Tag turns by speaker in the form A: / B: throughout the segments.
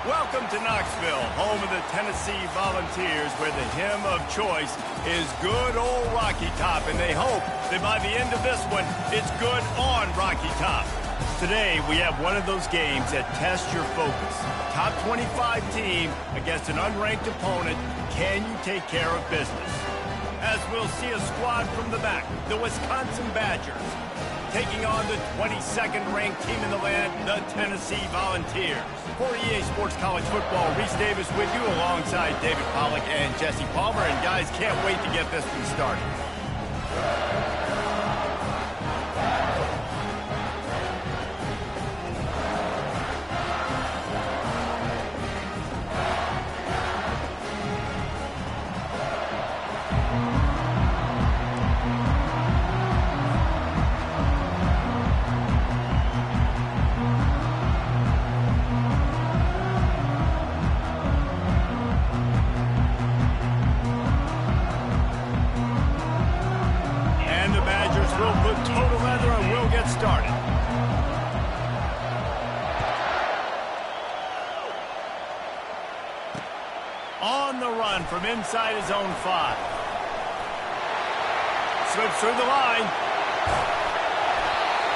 A: Welcome to Knoxville, home of the Tennessee Volunteers, where the hymn of choice is good old Rocky Top, and they hope that by the end of this one, it's good on Rocky Top. Today, we have one of those games that tests your focus. Top 25 team against an unranked opponent. Can you take care of business? As we'll see a squad from the back, the Wisconsin Badgers, taking on the 22nd ranked team in the land, the Tennessee Volunteers. For EA Sports College Football, Reese Davis with you alongside David Pollack and Jesse Palmer. And guys, can't wait to get this one started. On the run from inside his own 5. Slips through the line.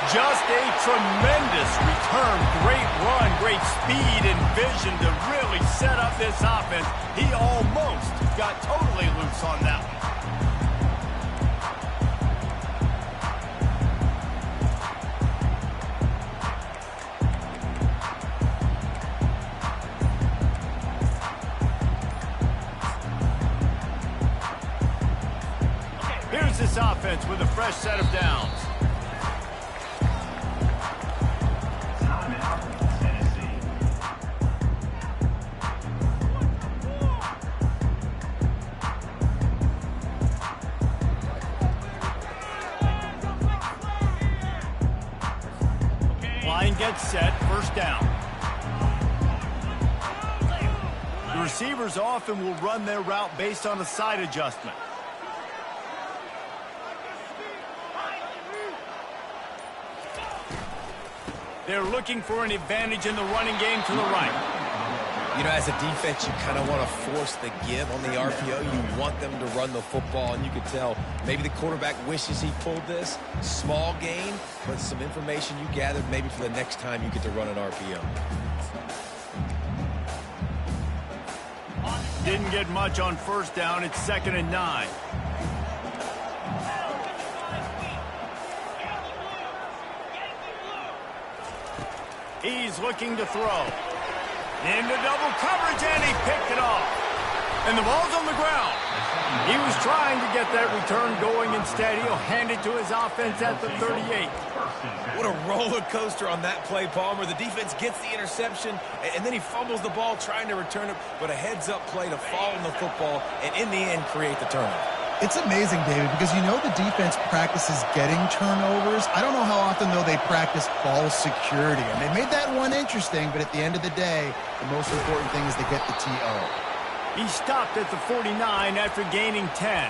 A: Just a tremendous return. Great run, great speed and vision to really set up this offense. He almost got totally loose on that one. Here's this offense with a fresh set of downs. Line gets set, first down. The receivers often will run their route based on a side adjustment. They're looking for an advantage in the running game to the right.
B: You know, as a defense, you kind of want to force the give on the RPO. You want them to run the football, and you can tell maybe the quarterback wishes he pulled this. Small gain, but some information you gathered maybe for the next time you get to run an RPO.
A: Didn't get much on first down. It's 2nd and 9. He's looking to throw. Into double coverage, and he picked it off. And the ball's on the ground. He was trying to get that return going. Instead, he'll hand it to his offense at the 38.
B: What a roller coaster on that play, Palmer. The defense gets the interception, and then he fumbles the ball trying to return it, but a heads-up play to fall on the football and, in the end, create the turnover.
C: It's amazing, David, because you know the defense practices getting turnovers. I don't know how often, though, they practice ball security. And they made that one interesting, but at the end of the day, the most important thing is to get the TO.
A: He stopped at the 49 after gaining 10.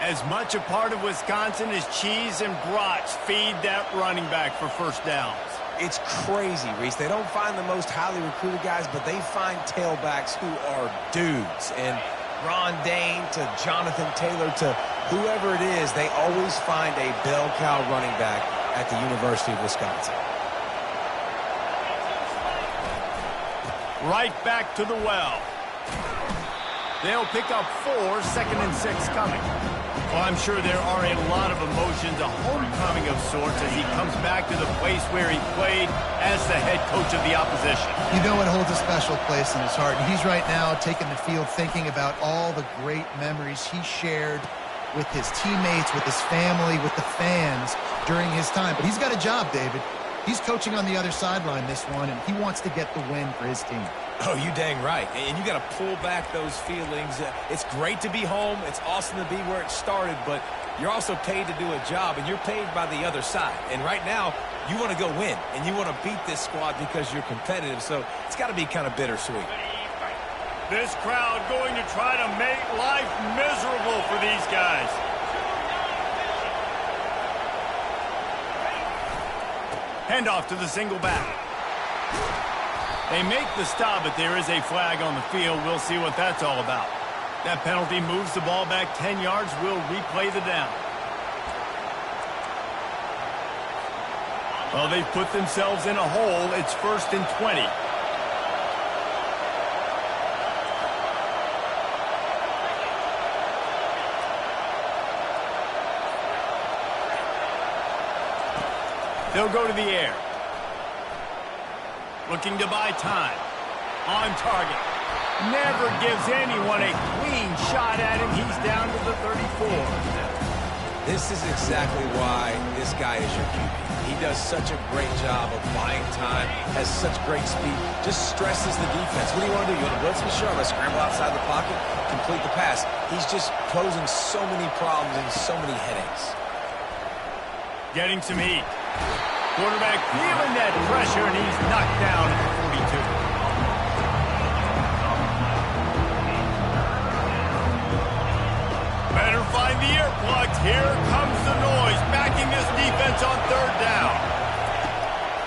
A: As much a part of Wisconsin as cheese and brats feed that running back for first downs.
B: It's crazy, Reese. They don't find the most highly recruited guys, but they find tailbacks who are dudes. And Ron Dane to Jonathan Taylor to whoever it is, they always find a bell cow running back at the University of Wisconsin.
A: Right back to the well. They'll pick up 4, 2nd and 6 coming. Well, I'm sure there are a lot of emotions, a homecoming of sorts as he comes back to the place where he played as the head coach of the opposition.
C: You know it holds a special place in his heart. And he's right now taking the field thinking about all the great memories he shared with his teammates, with his family, with the fans during his time. But he's got a job, David. He's coaching on the other sideline this one, and he wants to get the win for his team.
B: Oh, you dang right. And you got to pull back those feelings. It's great to be home. It's awesome to be where it started, but you're also paid to do a job, and you're paid by the other side. And right now, you want to go win, and you want to beat this squad because you're competitive, so it's got to be kind of bittersweet.
A: This crowd going to try to make life miserable for these guys. Handoff to the single back. They make the stop, but there is a flag on the field. We'll see what that's all about. That penalty moves the ball back 10 yards. We'll replay the down. Well, they've put themselves in a hole. It's 1st and 20. They'll go to the air. Looking to buy time. On target. Never gives anyone a clean shot at him. He's down to the 34.
B: This is exactly why this guy is your QB. He does such a great job of buying time, has such great speed, just stresses the defense. What do you want to do? You want to blitz me? Sure, I'm going to scramble outside the pocket, complete the pass. He's just posing so many problems and so many headaches.
A: Getting some heat. Quarterback feeling that pressure, and he's knocked down at the 42. Better find the earplugs. Here comes the noise, backing this defense on 3rd down.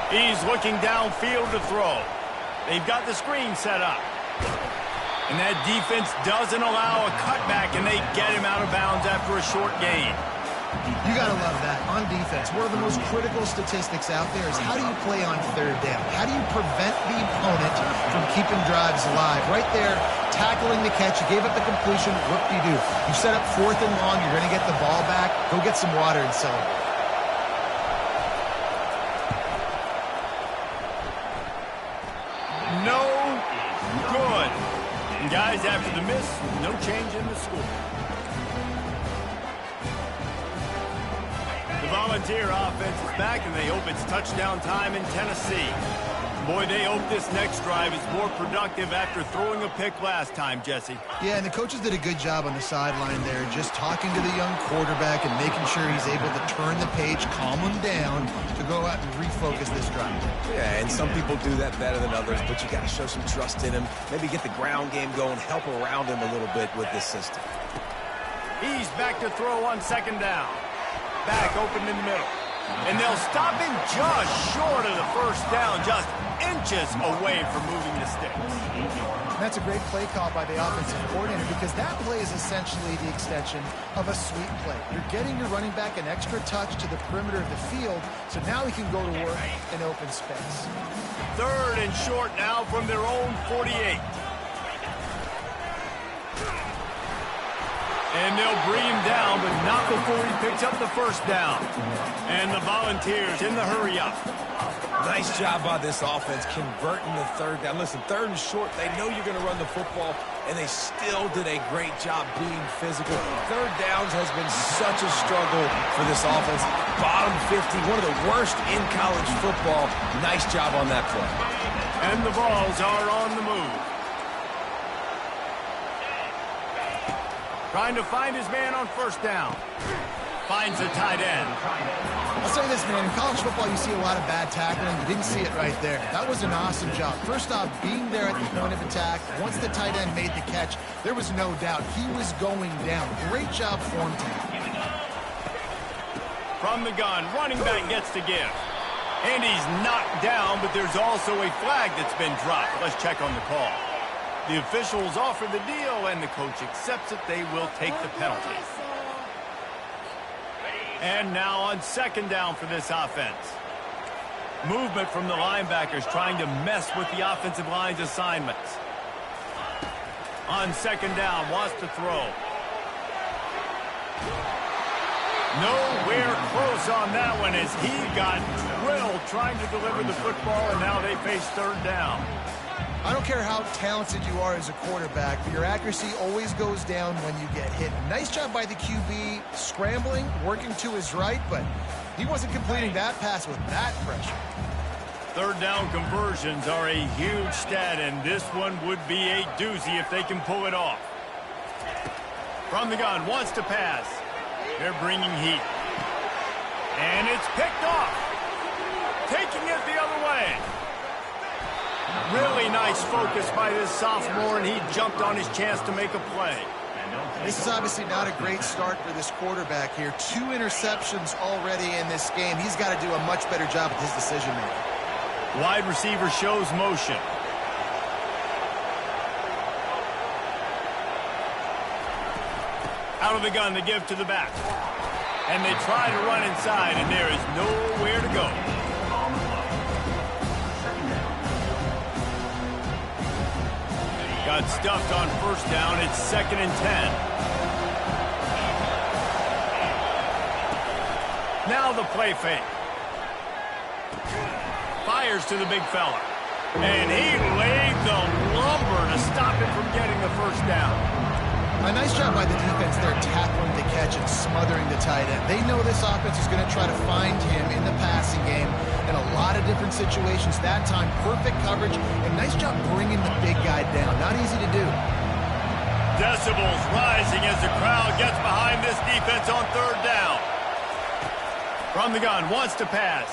A: He's looking downfield to throw. They've got the screen set up. And that defense doesn't allow a cutback, and they get him out of bounds after a short gain.
C: You got to love that. On defense, one of the most critical statistics out there is how do you play on 3rd down? How do you prevent the opponent from keeping drives alive? Right there, tackling the catch. You gave up the completion. What do? You set up 4th and long. You're going to get the ball back. Go get some water and celebrate.
A: No good. And guys, after the miss, no change in the score. The Volunteer offense is back, and they hope it's touchdown time in Tennessee. Boy, they hope this next drive is more productive after throwing a pick last time, Jesse.
C: Yeah, and the coaches did a good job on the sideline there, just talking to the young quarterback and making sure he's able to turn the page, calm him down to go out and refocus this drive.
B: Yeah, and some people do that better than others, but you got to show some trust in him. Maybe get the ground game going, help around him a little bit with this system.
A: He's back to throw on 2nd down. Back open in the middle. And they'll stop him just short of the 1st down, just inches away from moving the sticks.
C: And that's a great play call by the offensive coordinator because that play is essentially the extension of a sweep play. You're getting your running back an extra touch to the perimeter of the field, so now he can go to work in open space.
A: 3rd and short now from their own 48. And they'll bring him down, but not before he picks up the 1st down. And the Volunteers in the hurry-up.
B: Nice job by this offense converting the 3rd down. Listen, 3rd and short, they know you're going to run the football, and they still did a great job being physical. 3rd downs has been such a struggle for this offense. Bottom 50, one of the worst in college football. Nice job on that play.
A: And the balls are on the move. Trying to find his man on 1st down. Finds a tight end.
C: I'll say this, man. In college football, you see a lot of bad tackling. You didn't see it right there. That was an awesome job. First off, being there at the point of attack. Once the tight end made the catch, there was no doubt he was going down. Great job form team.
A: From the gun, running back gets to give. And he's knocked down, but there's also a flag that's been dropped. Let's check on the call. The officials offer the deal, and the coach accepts it. They will take the penalty. And now on 2nd down for this offense. Movement from the linebackers trying to mess with the offensive line's assignments. On 2nd down, wants to throw. Nowhere close on that one as he got drilled trying to deliver the football, and now they face 3rd down.
C: I don't care how talented you are as a quarterback, but your accuracy always goes down when you get hit. Nice job by the QB scrambling, working to his right, but he wasn't completing that pass with that pressure.
A: 3rd down conversions are a huge stat, and this one would be a doozy if they can pull it off. From the gun, wants to pass. They're bringing heat. And it's picked off. Taking it the other way. Really nice focus by this sophomore, and he jumped on his chance to make a play.
C: This is obviously not a great start for this quarterback here. 2 interceptions already in this game. He's got to do a much better job with his decision-making.
A: Wide receiver shows motion. Out of the gun to give to the back. And they try to run inside, and there is nowhere to go. Got stuffed on first down. It's 2nd and 10. Now the play fake. Fires to the big fella. And he laid the lumber to stop him from getting the first down.
C: A nice job by the defense there, tackling the catch and smothering the tight end. They know this offense is going to try to find him in the passing game in a lot of different situations. That time, perfect coverage, and nice job bringing the big guy down. Not easy to do.
A: Decibels rising as the crowd gets behind this defense on 3rd down. From the gun, wants to pass.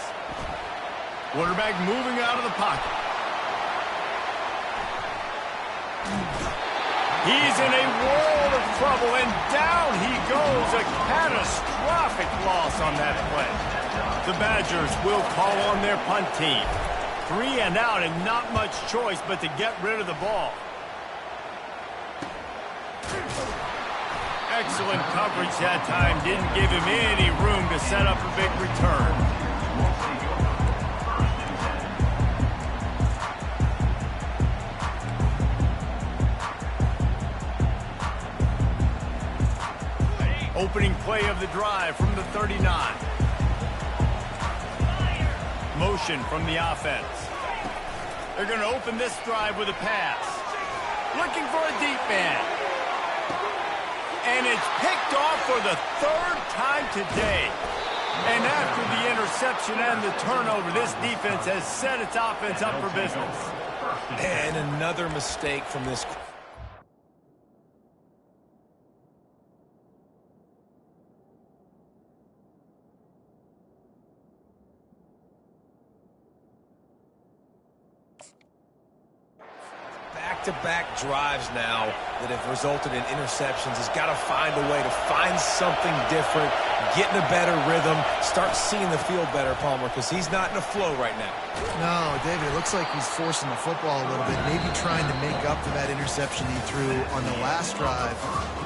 A: Quarterback moving out of the pocket. He's in a world of trouble, and down he goes. A catastrophic loss on that play. The Badgers will call on their punt team. 3 and out, and not much choice but to get rid of the ball. Excellent coverage that time. Didn't give him any room to set up a big return. Opening play of the drive from the 39. Motion from the offense. They're going to open this drive with a pass. Looking for a deep man. And it's picked off for the 3rd time today. And after the interception and the turnover, this defense has set its offense up for business.
B: And another mistake from this. Back-to-back drives now that have resulted in interceptions. He's got to find a way to find something different, get in a better rhythm, start seeing the field better, Palmer, because he's not in a flow right now.
C: No, David, it looks like he's forcing the football a little bit, maybe trying to make up for that interception he threw on the last drive.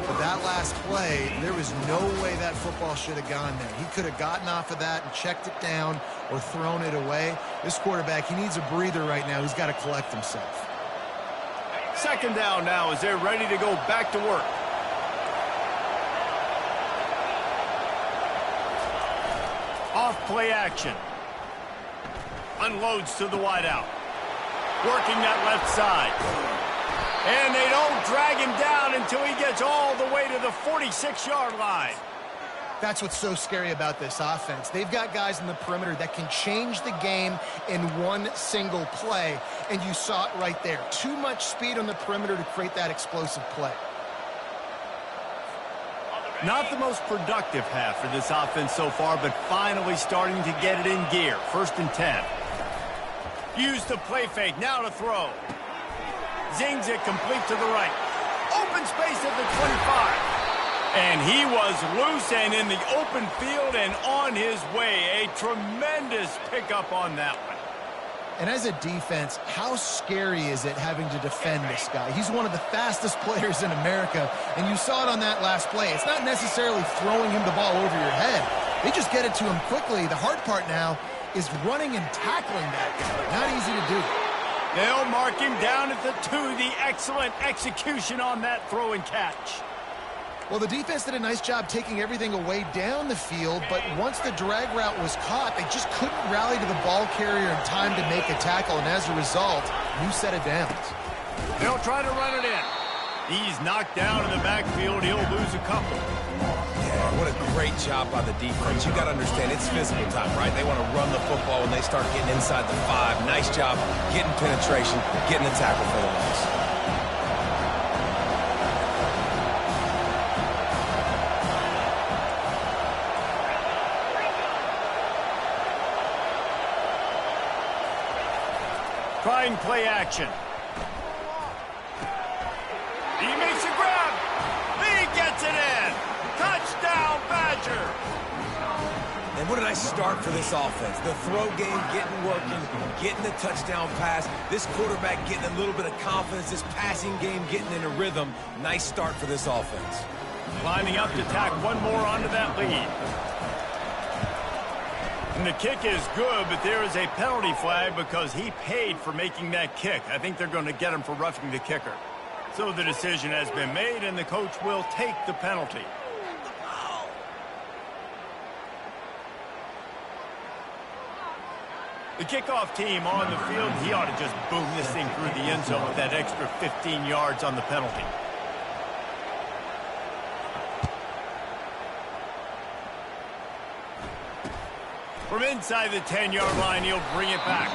C: But that last play, there was no way that football should have gone there. He could have gotten off of that and checked it down or thrown it away. This quarterback, he needs a breather right now. He's got to collect himself.
A: 2nd down now as they're ready to go back to work. Off play action. Unloads to the wideout. Working that left side. And they don't drag him down until he gets all the way to the 46-yard line.
C: That's what's so scary about this offense. They've got guys in the perimeter that can change the game in one single play, and you saw it right there. Too much speed on the perimeter to create that explosive play.
A: Not the most productive half for this offense so far, but finally starting to get it in gear. 1st and 10. Use the play fake, now to throw. Zings it complete to the right. Open space at the 25. And he was loose and in the open field and on his way. A tremendous pickup on that one.
C: And as a defense, how scary is it having to defend this guy? He's one of the fastest players in America, and you saw it on that last play. It's not necessarily throwing him the ball over your head. They just get it to him quickly. The hard part now is running and tackling that guy. Not easy to do.
A: They'll mark him down at the 2. The excellent execution on that throw and catch.
C: Well, the defense did a nice job taking everything away down the field, but once the drag route was caught, they just couldn't rally to the ball carrier in time to make a tackle, and as a result, new set of downs.
A: They'll try to run it in. He's knocked down in the backfield. He'll lose a couple.
B: Yeah, what a great job by the defense. You got to understand, it's physical time, right? They want to run the football when they start getting inside the 5. Nice job getting penetration, getting the tackle for the loss.
A: Trying play action. He makes a grab. He gets it in. Touchdown, Badger.
B: And what a nice start for this offense. The throw game getting working, getting the touchdown pass. This quarterback getting a little bit of confidence. This passing game getting in a rhythm. Nice start for this offense.
A: Lining up to tack one more onto that lead. And the kick is good, but there is a penalty flag because he paid for making that kick. I think they're going to get him for roughing the kicker. So the decision has been made, and the coach will take the penalty. The kickoff team on the field, he ought to just boom this thing through the end zone with that extra 15 yards on the penalty. From inside the 10-yard line, he'll bring it back.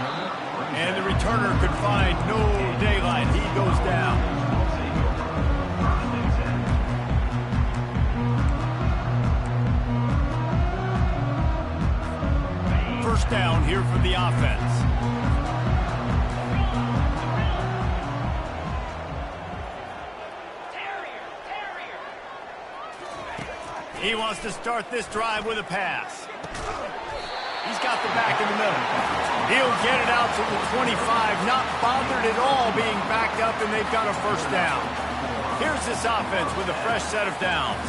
A: And the returner could find no daylight. He goes down. First down here for the offense. He wants to start this drive with a pass. He's got the back in the middle. He'll get it out to the 25, not bothered at all being backed up, and they've got a first down. Here's this offense with a fresh set of downs.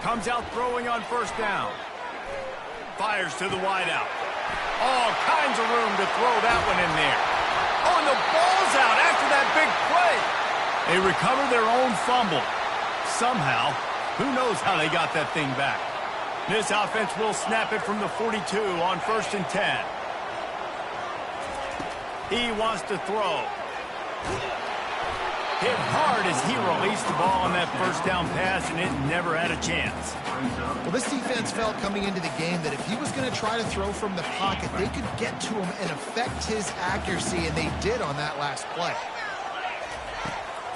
A: Comes out throwing on first down. Fires to the wideout. All kinds of room to throw that one in there. Oh, and the ball's out after that big play. They recover their own fumble. Somehow, who knows how they got that thing back. This offense will snap it from the 42 on 1st and 10. He wants to throw. Hit hard as he released the ball on that first down pass, and it never had a chance.
C: Well, this defense felt coming into the game that if he was going to try to throw from the pocket, they could get to him and affect his accuracy, and they did on that last play.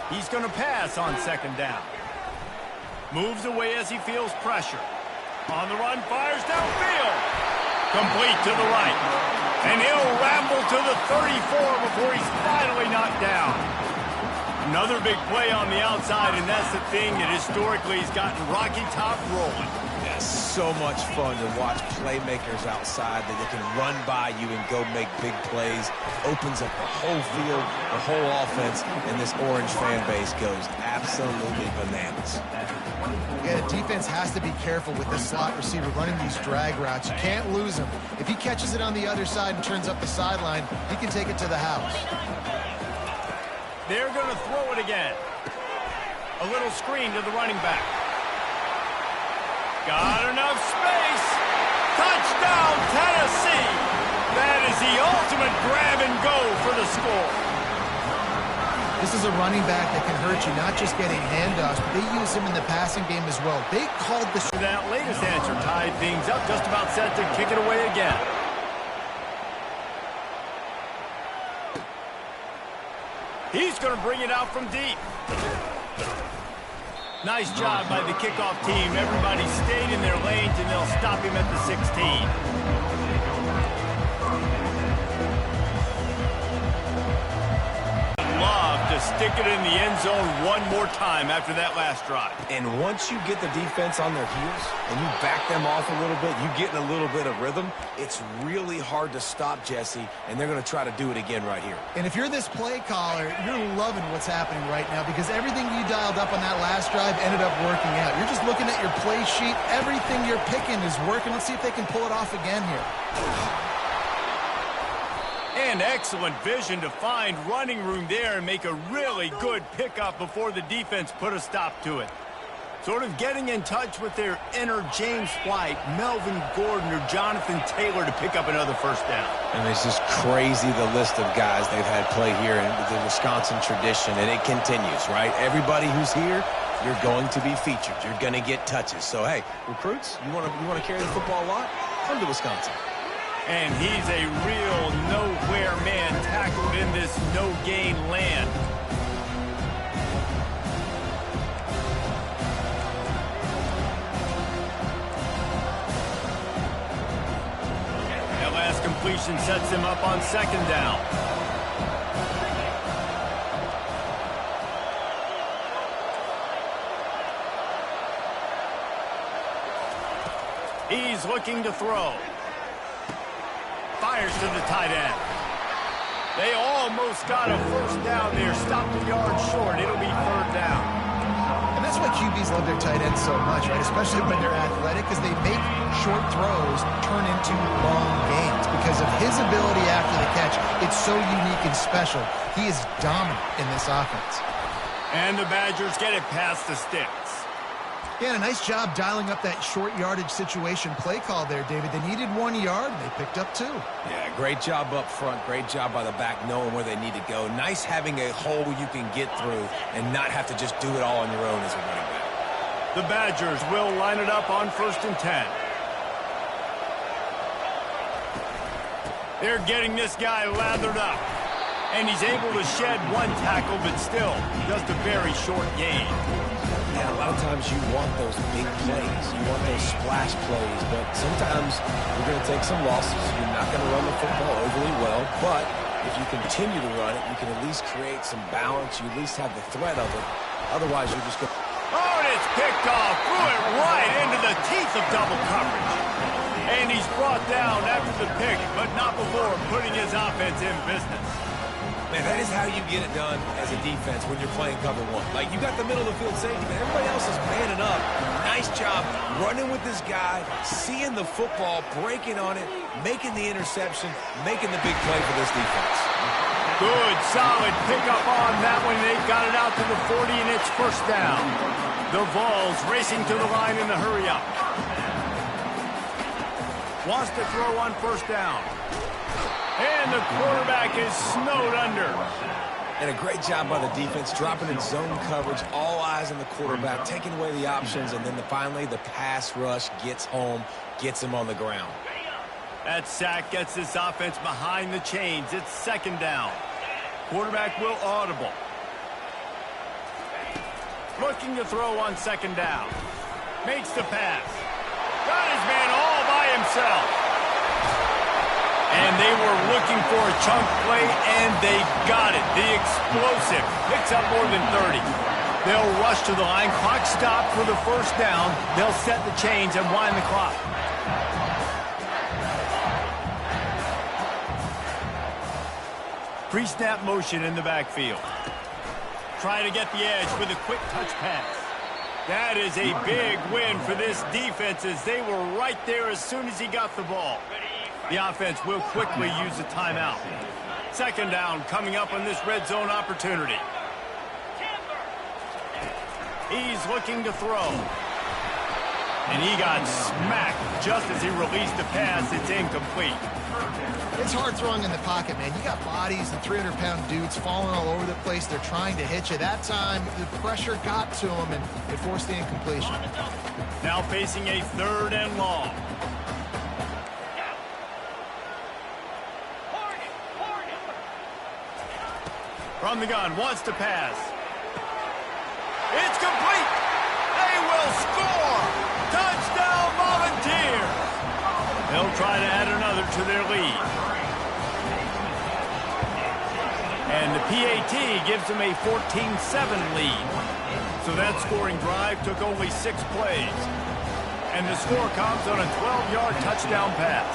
A: He's going to pass on 2nd down. Moves away as he feels pressure. On the run, fires downfield. Complete to the right. And he'll ramble to the 34 before he's finally knocked down. Another big play on the outside, and that's the thing that historically has gotten Rocky Top rolling.
B: Yeah, so much fun to watch playmakers outside that they can run by you and go make big plays. Opens up the whole field, the whole offense, and this Orange fan base goes absolutely bananas.
C: Yeah, the defense has to be careful with this slot receiver running these drag routes. You can't lose him. If he catches it on the other side and turns up the sideline, he can take it to the house.
A: They're going to throw it again. A little screen to the running back. Got enough space. Touchdown, Tennessee. That is the ultimate grab and go for the score.
C: This is a running back that can hurt you, not just getting handoffs, but they use him in the passing game as well. They called the...
A: That latest answer tied things up, just about set to kick it away again. He's going to bring it out from deep. Nice job by the kickoff team. Everybody stayed in their lanes, and they'll stop him at the 16. Love to stick it in the end zone one more time after that last drive.
B: And once you get the defense on their heels and you back them off a little bit, you get in a little bit of rhythm, it's really hard to stop Jesse, and they're going to try to do it again right here.
C: And if you're this play caller, you're loving what's happening right now because everything you dialed up on that last drive ended up working out. You're just looking at your play sheet. Everything you're picking is working. Let's see if they can pull it off again here.
A: And excellent vision to find running room there and make a really good pickup before the defense put a stop to it. Sort of getting in touch with their inner James White, Melvin Gordon, or Jonathan Taylor to pick up another first down.
B: And it's just crazy the list of guys they've had play here in the Wisconsin tradition, and it continues, right? Everybody who's here, you're going to be featured. You're going to get touches. So, hey, recruits, you want to carry the football a lot? Come to Wisconsin.
A: And he's a real nowhere man tackled in this no-gain land. That last completion sets him up on 2nd down. He's looking to throw. Fires to the tight end. They almost got a first down there. Stopped a yard short. It'll be third down.
C: And that's why QBs love their tight ends so much, right? Especially when they're athletic, because they make short throws turn into long gains. Because of his ability after the catch, it's so unique and special. He is dominant in this offense.
A: And the Badgers get it past the sticks.
C: Yeah, and a nice job dialing up that short yardage situation play call there, David. They needed 1 yard, and they picked up 2.
B: Yeah, great job up front. Great job by the back knowing where they need to go. Nice having a hole you can get through and not have to just do it all on your own as a running back.
A: The Badgers will line it up on 1st and 10. They're getting this guy lathered up. And he's able to shed 1 tackle, but still just a very short gain.
B: Yeah, a lot of times you want those big plays. You want those splash plays, but sometimes you're going to take some losses. You're not going to run the football overly well, but if you continue to run it, you can at least create some balance. You at least have the threat of it. Otherwise, you're just going to...
A: Oh, and it's picked off. Threw it right into the teeth of double coverage. And he's brought down after the pick, but not before putting his offense in business.
B: Man, that is how you get it done as a defense when you're playing cover 1. Like, you got the middle of the field safety, but everybody else is manning up. Nice job running with this guy, seeing the football, breaking on it, making the interception, making the big play for this defense.
A: Good, solid pickup on that one. They got it out to the 40, and it's first down. The Vols racing to the line in the hurry-up. Wants to throw on first down. And the quarterback is snowed under.
B: And a great job by the defense, dropping in zone coverage, all eyes on the quarterback, taking away the options, and then finally the pass rush gets home, gets him on the ground.
A: That sack gets this offense behind the chains. It's second down. Quarterback will audible. Looking to throw on second down. Makes the pass. Got his man all by himself. And they were looking for a chunk play, and they got it. The explosive picks up more than 30. They'll rush to the line. Clock stopped for the first down. They'll set the chains and wind the clock. Pre-snap motion in the backfield. Try to get the edge with a quick touch pass. That is a big win for this defense as they were right there as soon as he got the ball. The offense will quickly use a timeout. Second down coming up on this red zone opportunity. He's looking to throw. And he got smacked just as he released the pass. It's incomplete.
C: It's hard throwing in the pocket, man. You got bodies and 300-pound dudes falling all over the place. They're trying to hit you. That time, the pressure got to him, and it forced the incompletion.
A: Now facing a third and long. From the gun, wants to pass. It's complete. They will score. Touchdown Volunteers. They'll try to add another to their lead. And the PAT gives them a 14-7 lead. So that scoring drive took only 6 plays. And the score comes on a 12-yard touchdown pass.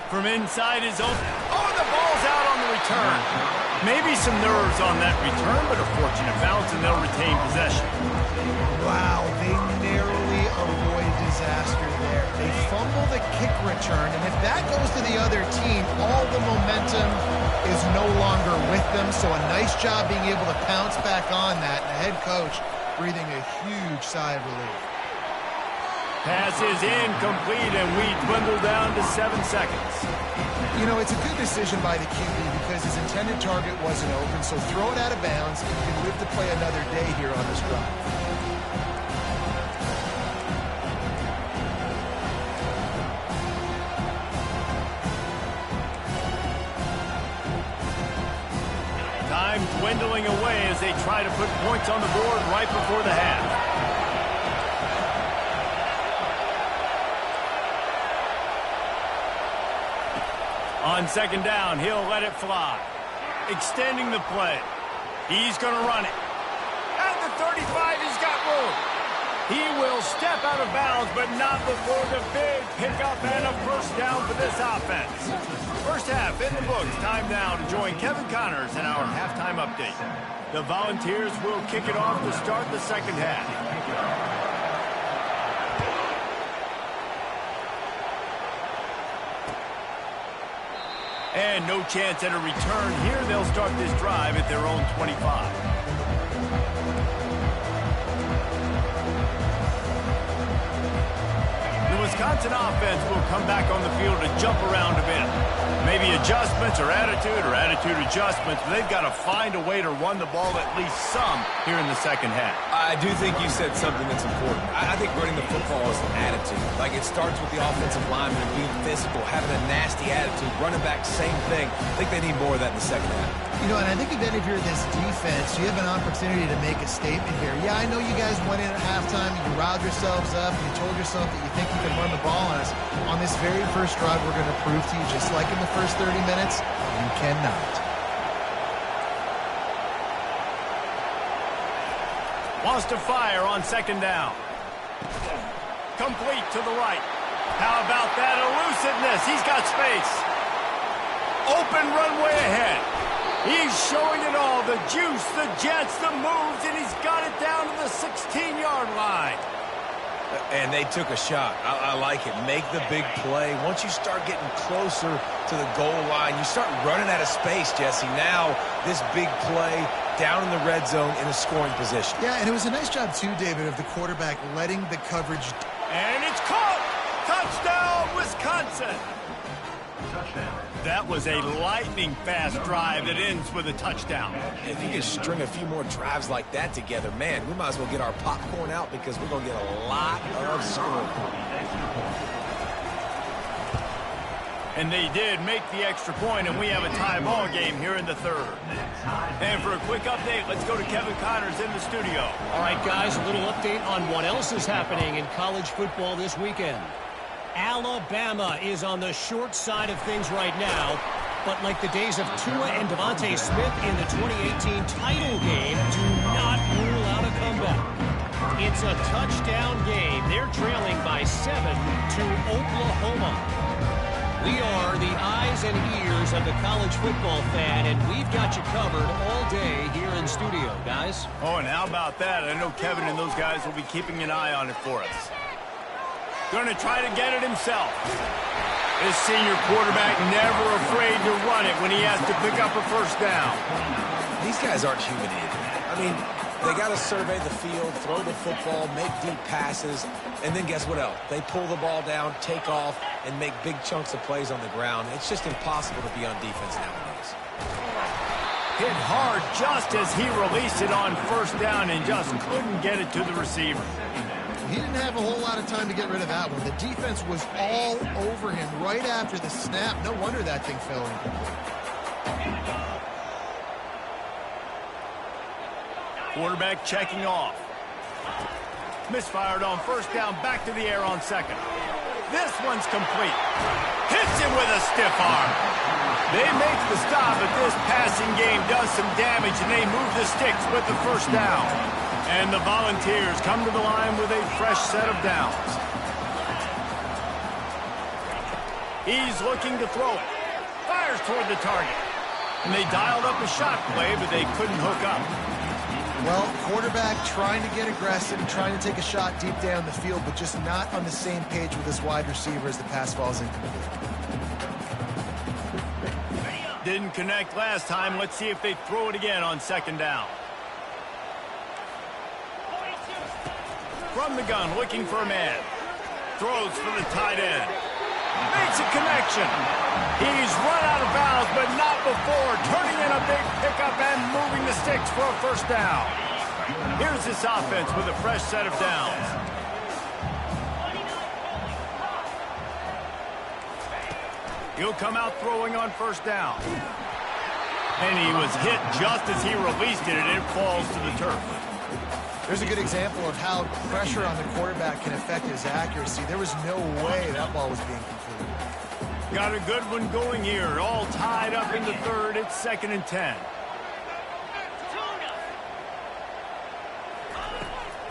A: From inside his own... Oh, the ball's out on the return. Maybe some nerves on that return, but a fortunate bounce, and they'll retain possession.
C: Wow, they narrowly avoid disaster there. They fumble the kick return, and if that goes to the other team, all the momentum is no longer with them. So a nice job being able to pounce back on that, and the head coach breathing a huge sigh of relief.
A: Pass is incomplete, and we dwindle down to 7 seconds.
C: You know, it's a good decision by the QB because his intended target wasn't open, so throw it out of bounds, and you can live to play another day here on this drive.
A: Time dwindling away as they try to put points on the board right before the half. On second down, he'll let it fly. Extending the play. He's going to run it. At the 35, he's got room. He will step out of bounds, but not before the big pickup and a first down for this offense. First half in the books. Time now to join Kevin Connors in our halftime update. The Volunteers will kick it off to start the second half. And no chance at a return here. They'll start this drive at their own 25. Wisconsin offense will come back on the field to jump around a bit. Maybe adjustments or attitude adjustments, but they've got to find a way to run the ball at least some here in the second half.
B: I do think you said something that's important. I think running the football is an attitude. Like, it starts with the offensive lineman being physical, having a nasty attitude. Running back, same thing. I think they need more of that in the second half.
C: You know, and I think even if you're this defense, you have an opportunity to make a statement here. Yeah, I know you guys went in at halftime, you riled yourselves up, you told yourself that you think you can run the ball on us. On this very first drive, we're going to prove to you, just like in the first 30 minutes, you cannot.
A: Wants to fire on second down. Complete to the right. How about that elusiveness? He's got space. Open runway ahead. He's showing it all. The juice, the jets, the moves, and he's got it down to the 16-yard line.
B: And they took a shot. I like it. Make the big play. Once you start getting closer to the goal line, you start running out of space, Jesse. Now, this big play down in the red zone in a scoring position.
C: Yeah, and it was a nice job, too, David, of the quarterback letting the coverage.
A: And it's caught. Touchdown, Wisconsin. That was a lightning-fast drive that ends with a touchdown.
B: If you can string a few more drives like that together, man, we might as well get our popcorn out because we're going to get a lot of scoring.
A: And they did make the extra point, and we have a tie ball game here in the third. And for a quick update, let's go to Kevin Connors in the studio.
D: All right, guys, a little update on what else is happening in college football this weekend. Alabama is on the short side of things right now, but like the days of Tua and Devontae Smith in the 2018 title game, do not rule out a comeback. It's a touchdown game. They're trailing by 7 to Oklahoma. We are the eyes and ears of the college football fan, and we've got you covered all day here in studio, guys.
A: Oh, and how about that? I know Kevin and those guys will be keeping an eye on it for us. Going to try to get it himself. This senior quarterback never afraid to run it when he has to pick up a first down.
B: These guys aren't human either. I mean, they got to survey the field, throw the football, make deep passes, and then guess what else? They pull the ball down, take off, and make big chunks of plays on the ground. It's just impossible to be on defense nowadays.
A: Hit hard just as he released it on first down and just couldn't get it to the receiver.
C: He didn't have a whole lot of time to get rid of that one. The defense was all over him right after the snap. No wonder that thing fell incomplete.
A: Quarterback checking off. Misfired on first down, back to the air on second. This one's complete. Hits him with a stiff arm. They make the stop, but this passing game does some damage, and they move the sticks with the first down. And the Volunteers come to the line with a fresh set of downs. He's looking to throw it. Fires toward the target. And they dialed up a shot play, but they couldn't hook up.
C: Well, quarterback trying to get aggressive, trying to take a shot deep down the field, but just not on the same page with his wide receiver as the pass falls incomplete.
A: Didn't connect last time. Let's see if they throw it again on second down. From the gun, looking for a man. Throws for the tight end. Makes a connection. He's run out of bounds, but not before turning in a big pickup and moving the sticks for a first down. Here's this offense with a fresh set of downs. He'll come out throwing on first down. And he was hit just as he released it, and it falls to the turf.
C: There's a good example of how pressure on the quarterback can affect his accuracy. There was no way that ball was being completed.
A: Got a good one going here. All tied up in the third. It's 2nd and 10.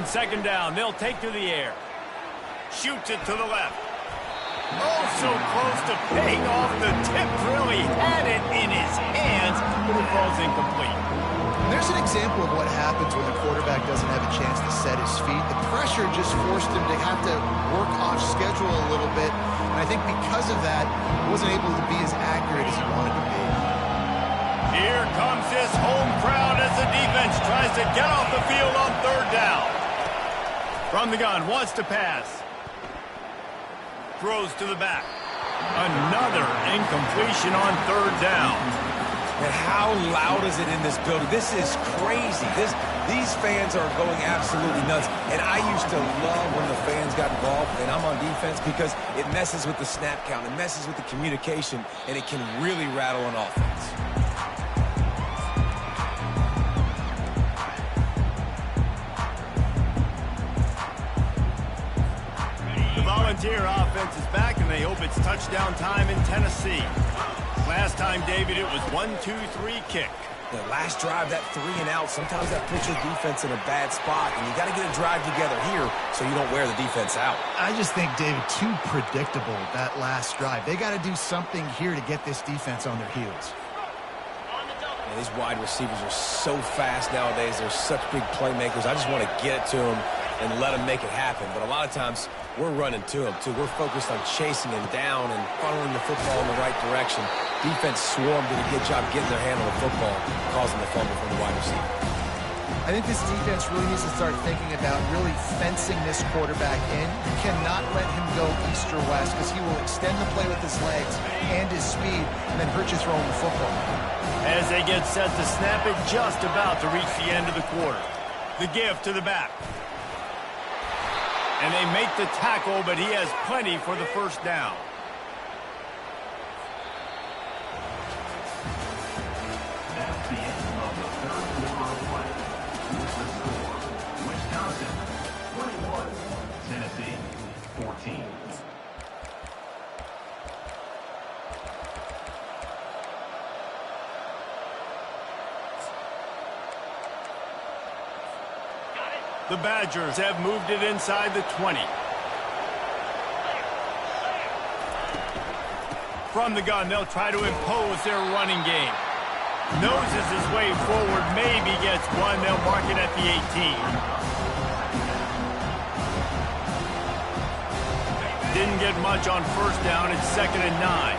A: On second down, they'll take to the air. Shoots it to the left. Oh, so close to paying off the tip. Really had it in his hands, but it falls incomplete.
C: There's an example of what happens when the quarterback doesn't have a chance to set his feet. The pressure just forced him to have to work off schedule a little bit. And I think because of that, he wasn't able to be as accurate as he wanted to be.
A: Here comes his home crowd as the defense tries to get off the field on third down. From the gun, wants to pass. Throws to the back. Another incompletion on third down.
B: And how loud is it in this building? This is crazy. These fans are going absolutely nuts. And I used to love when the fans got involved, and I'm on defense, because it messes with the snap count. It messes with the communication, and it can really rattle an offense.
A: The Volunteer offense is back, and they hope it's touchdown time in Tennessee. Last time, David, it was 1-2-3 kick.
B: The last drive, that 3 and out, sometimes that puts your defense in a bad spot, and you got to get a drive together here so you don't wear the defense out.
C: I just think, David, too predictable, that last drive. They got to do something here to get this defense on their heels.
B: And these wide receivers are so fast nowadays. They're such big playmakers. I just want to get it to them and let them make it happen. But a lot of times, we're running to them, too. We're focused on chasing him down and funneling the football in the right direction. Defense swarmed, did a good job getting their hand on the football, causing the fumble from the wide receiver.
C: I think this defense really needs to start thinking about really fencing this quarterback in. You cannot let him go east or west, because he will extend the play with his legs and his speed and then hurt you throwing the football.
A: As they get set to snap it, just about to reach the end of the quarter. The give to the back. And they make the tackle, but he has plenty for the first down.
E: That's the end of the third quarter of play. Here's the score. Wisconsin 21, Tennessee 14.
A: The Badgers have moved it inside the 20. From the gun, they'll try to impose their running game. Noses his way forward, maybe gets one. They'll mark it at the 18. Didn't get much on first down. It's 2nd and 9.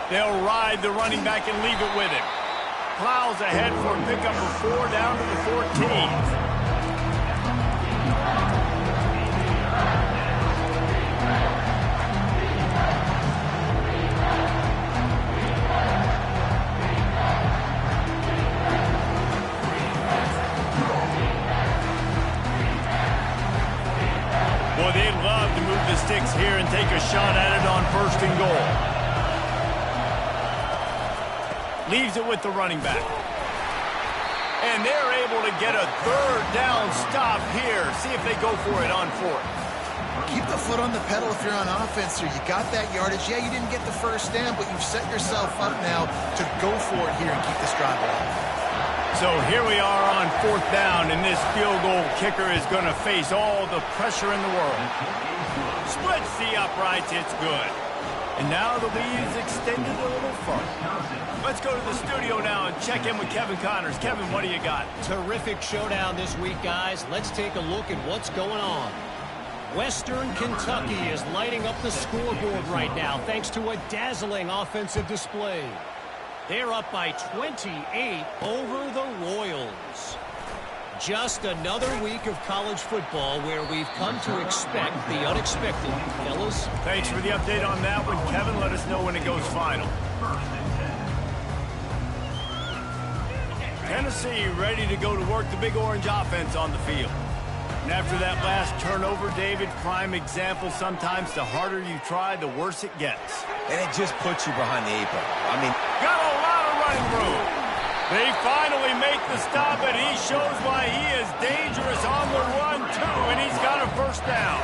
A: They'll ride the running back and leave it with him. Plows ahead for pickup of 4 down to the 14. Boy, they'd love to move the sticks here and take a shot at it on 1st and goal. Leaves it with the running back. And they're able to get a 3rd down stop here. See if they go for it on 4th.
C: Keep the foot on the pedal if you're on offense here. You got that yardage. Yeah, you didn't get the first down, but you've set yourself up now to go for it here and keep this drive alive.
A: So here we are on 4th down, and this field goal kicker is going to face all the pressure in the world. Splits the uprights. It's good. And now the lead is extended a little further. Let's go to the studio now and check in with Kevin Connors. Kevin, what do you got?
D: Terrific showdown this week, guys. Let's take a look at what's going on. Western Kentucky is lighting up the scoreboard right now thanks to a dazzling offensive display. They're up by 28 over the Royals. Just another week of college football where we've come to expect the unexpected. Fellas?
A: Thanks for the update on that one, Kevin. Let us know when it goes final. Tennessee ready to go to work the Big Orange offense on the field. And after that last turnover, David, prime example, sometimes the harder you try, the worse it gets.
B: And it just puts you behind the 8 ball. I mean,
A: got a lot of running room. They finally make the stop, and he shows why he is dangerous on the run, too, and he's got a first down.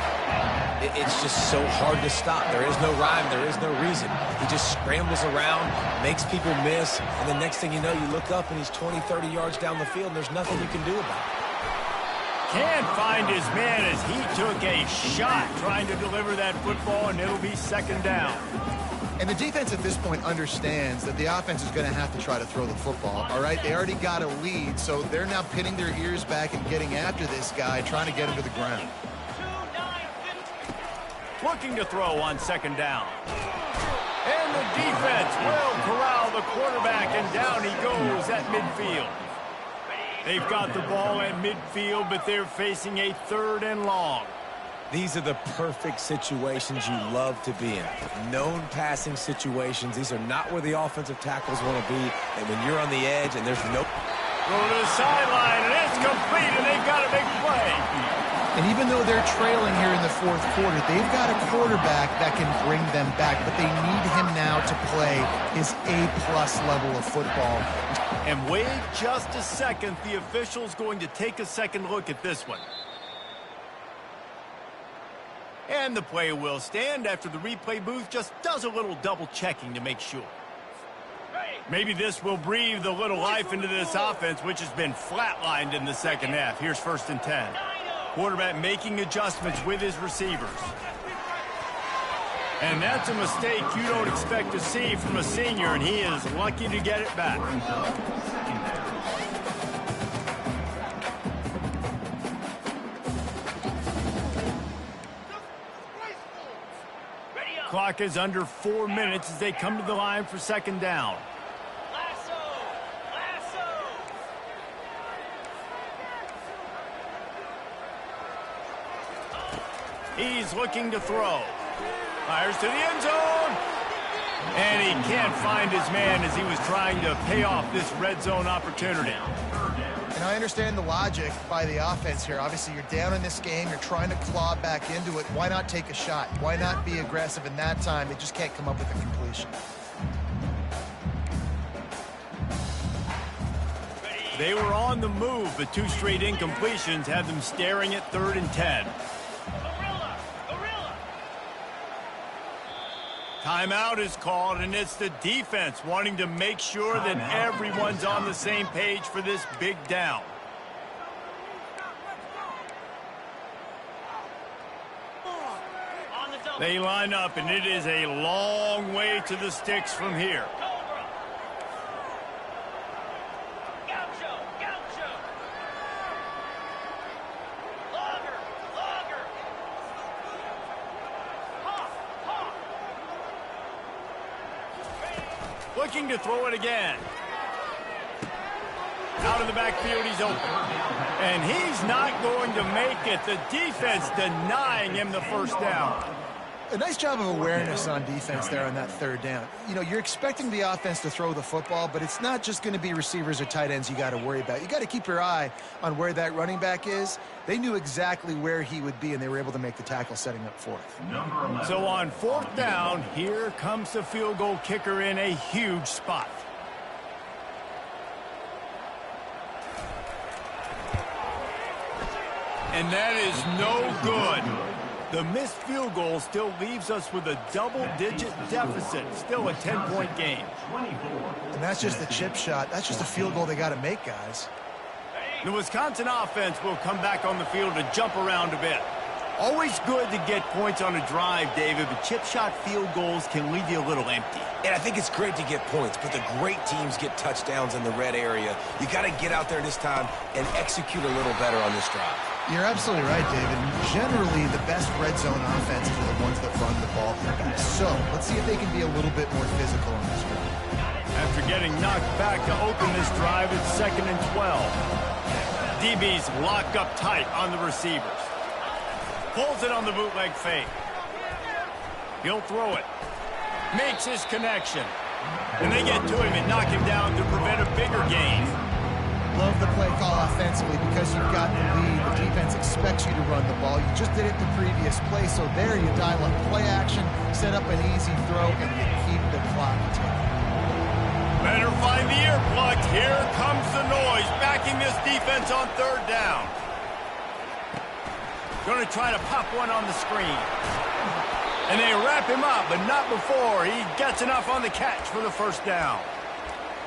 B: It's just so hard to stop. There is no rhyme. There is no reason. He just scrambles around, makes people miss, and the next thing you know, you look up, and he's 20, 30 yards down the field, and there's nothing you can do about it.
A: Can't find his man as he took a shot trying to deliver that football, and it'll be second down.
C: And the defense at this point understands that the offense is going to have to try to throw the football, all right? They already got a lead, so they're now pinning their ears back and getting after this guy, trying to get him to the ground.
A: Looking to throw on second down. And the defense will corral the quarterback, and down he goes at midfield. They've got the ball at midfield, but they're facing a third and long.
B: These are the perfect situations you love to be in. Known passing situations. These are not where the offensive tackles want to be. And when you're on the edge and there's no...
A: Go to the sideline, and it's complete, and they've got a big play.
C: And even though they're trailing here in the fourth quarter, they've got a quarterback that can bring them back, but they need him now to play his A-plus level of football.
A: And wait just a second. The official's going to take a second look at this one. And the play will stand after the replay booth just does a little double checking to make sure. Maybe this will breathe a little life into this offense, which has been flatlined in the second half. Here's 1st and 10. Quarterback making adjustments with his receivers. And that's a mistake you don't expect to see from a senior, and he is lucky to get it back. Clock is under 4 minutes as they come to the line for second down. He's looking to throw. Fires to the end zone. And he can't find his man as he was trying to pay off this red zone opportunity.
C: And I understand the logic by the offense here. Obviously, you're down in this game. You're trying to claw back into it. Why not take a shot? Why not be aggressive in that time? They just can't come up with a completion.
A: They were on the move, but 2 straight incompletions have them staring at 3rd and 10. Timeout is called, and it's the defense wanting to make sure that everyone's on the same page for this big down. They line up, and it is a long way to the sticks from here. Looking to throw it again. Out of the backfield, he's open. And he's not going to make it. The defense denying him the first down.
C: A nice job of awareness on defense there on that 3rd down. You know, you're expecting the offense to throw the football, but it's not just going to be receivers or tight ends you got to worry about. You got to keep your eye on where that running back is. They knew exactly where he would be, and they were able to make the tackle setting up 4th.
A: So on 4th down, here comes the field goal kicker in a huge spot. And that is no good. The missed field goal still leaves us with a double-digit deficit. Still a 10-point game.
C: And that's just the chip shot. That's just a field goal they got to make, guys.
A: The Wisconsin offense will come back on the field to jump around a bit. Always good to get points on a drive, David, but chip shot field goals can leave you a little empty.
B: And I think it's great to get points, but the great teams get touchdowns in the red area. You got to get out there this time and execute a little better on this drive.
C: You're absolutely right, David. Generally, the best red zone offenses are the ones that run the ball. So, let's see if they can be a little bit more physical on this drive.
A: After getting knocked back to open this drive, it's 2nd and 12. DBs lock up tight on the receivers. Pulls it on the bootleg fake. He'll throw it. Makes his connection. And they get to him and knock him down to prevent a bigger gain.
C: Love the play call offensively because you've got the lead. The defense expects you to run the ball. You just did it the previous play, so there you dial up play action, set up an easy throw, and you keep the clock ticking.
A: Better find the earplugs. Here comes the noise, backing this defense on third down. Going to try to pop one on the screen. And they wrap him up, but not before he gets enough on the catch for the first down.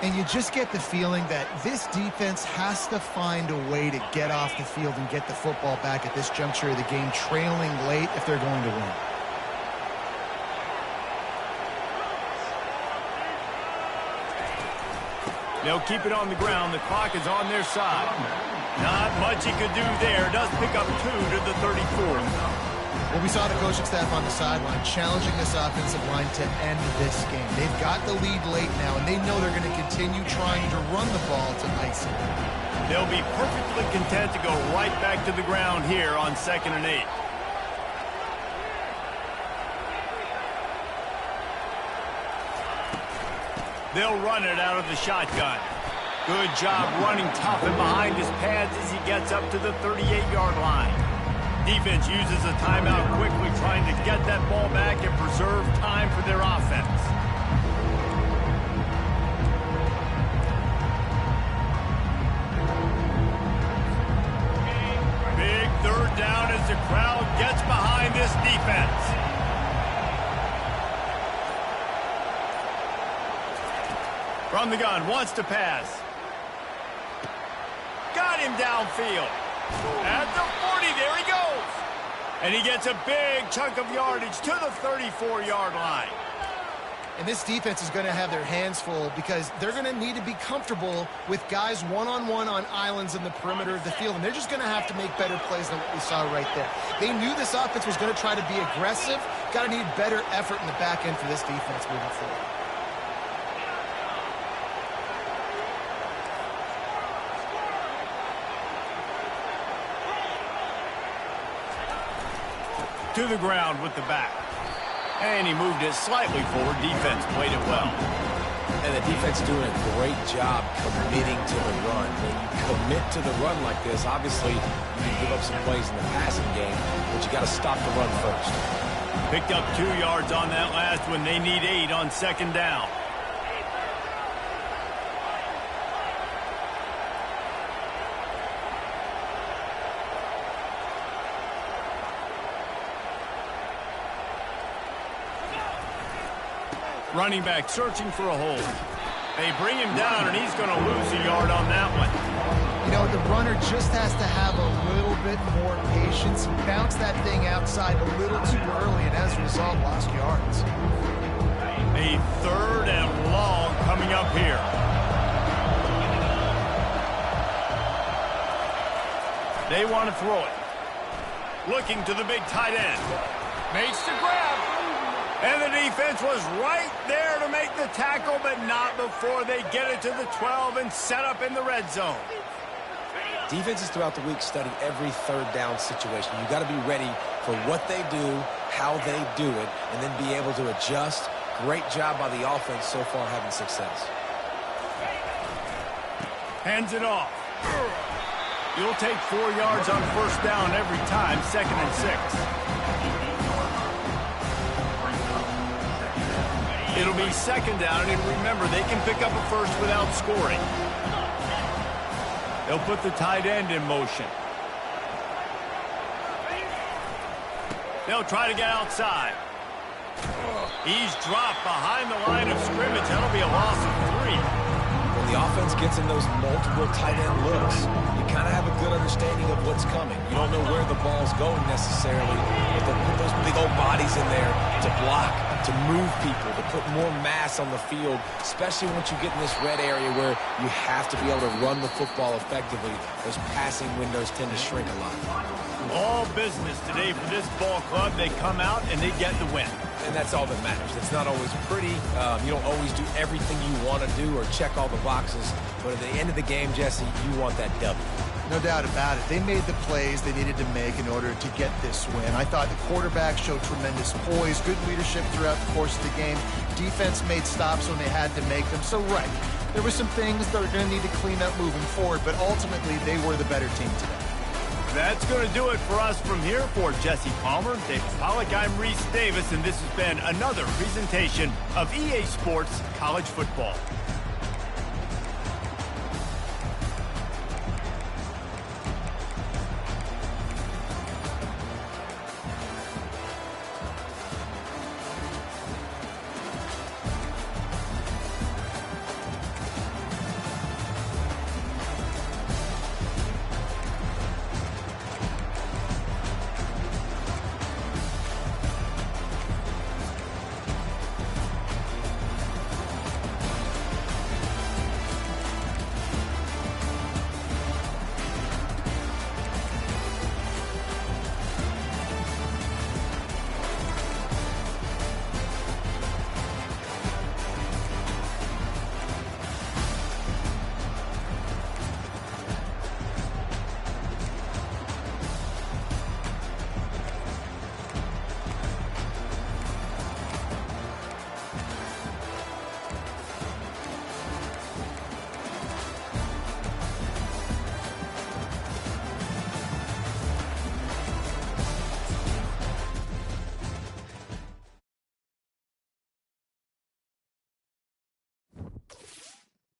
C: And you just get the feeling that this defense has to find a way to get off the field and get the football back at this juncture of the game, trailing late if they're going to win.
A: They'll keep it on the ground. The clock is on their side. Not much he could do there. Does pick up 2 to the 34.
C: Well, we saw the coaching staff on the sideline challenging this offensive line to end this game. They've got the lead late now, and they know they're going to continue trying to run the ball to ice it.
A: They'll be perfectly content to go right back to the ground here on 2nd and 8. They'll run it out of the shotgun. Good job running tough and behind his pads as he gets up to the 38-yard line. Defense uses a timeout quickly, trying to get that ball back and preserve time for their offense. Big third down as the crowd gets behind this defense. From the gun, wants to pass. Got him downfield. At the 40, there he goes. And he gets a big chunk of yardage to the 34-yard line.
C: And this defense is going to have their hands full because they're going to need to be comfortable with guys one-on-one on islands in the perimeter of the field. And they're just going to have to make better plays than what we saw right there. They knew this offense was going to try to be aggressive. Got to need better effort in the back end for this defense moving forward.
A: To the ground with the back. And he moved it slightly forward. Defense played it well.
B: And the defense doing a great job committing to the run. When you commit to the run like this, obviously you can give up some plays in the passing game, but you got to stop the run first.
A: Picked up 2 yards on that last one. They need 8 on 2nd down. Running back searching for a hole. They bring him down, and he's going to lose a yard on that one.
C: You know, the runner just has to have a little bit more patience. He bounced that thing outside a little too early, and as a result, lost yards.
A: A 3rd and long coming up here. They want to throw it. Looking to the big tight end. Makes the grab. And the defense was right there to make the tackle, but not before they get it to the 12 and set up in the red zone.
B: Defenses throughout the week study every 3rd down situation. You got to be ready for what they do, how they do it, and then be able to adjust. Great job by the offense so far having success.
A: Hands it off. You'll take 4 yards on 1st down every time, 2nd and 6. It'll be 2nd down, and remember, they can pick up a first without scoring. They'll put the tight end in motion. They'll try to get outside. He's dropped behind the line of scrimmage. That'll be a loss of 3.
B: When the offense gets in those multiple tight end looks, you kind of have a good understanding of what's coming. You don't know where the ball's going necessarily, but they'll put those big old bodies in there to block, to move people, to put more mass on the field, especially once you get in this red area where you have to be able to run the football effectively. Those passing windows tend to shrink a lot.
A: All business today for this ball club. They come out and they get the win.
B: And that's all that matters. It's not always pretty. You don't always do everything you want to do or check all the boxes. But at the end of the game, Jesse, you want that W.
C: No doubt about it. They made the plays they needed to make in order to get this win. I thought the quarterback showed tremendous poise, good leadership throughout the course of the game. Defense made stops when they had to make them. So, right, there were some things that are going to need to clean up moving forward, but ultimately they were the better team today.
A: That's going to do it for us from here. For Jesse Palmer, David Pollack, I'm Reese Davis, and this has been another presentation of EA Sports College Football.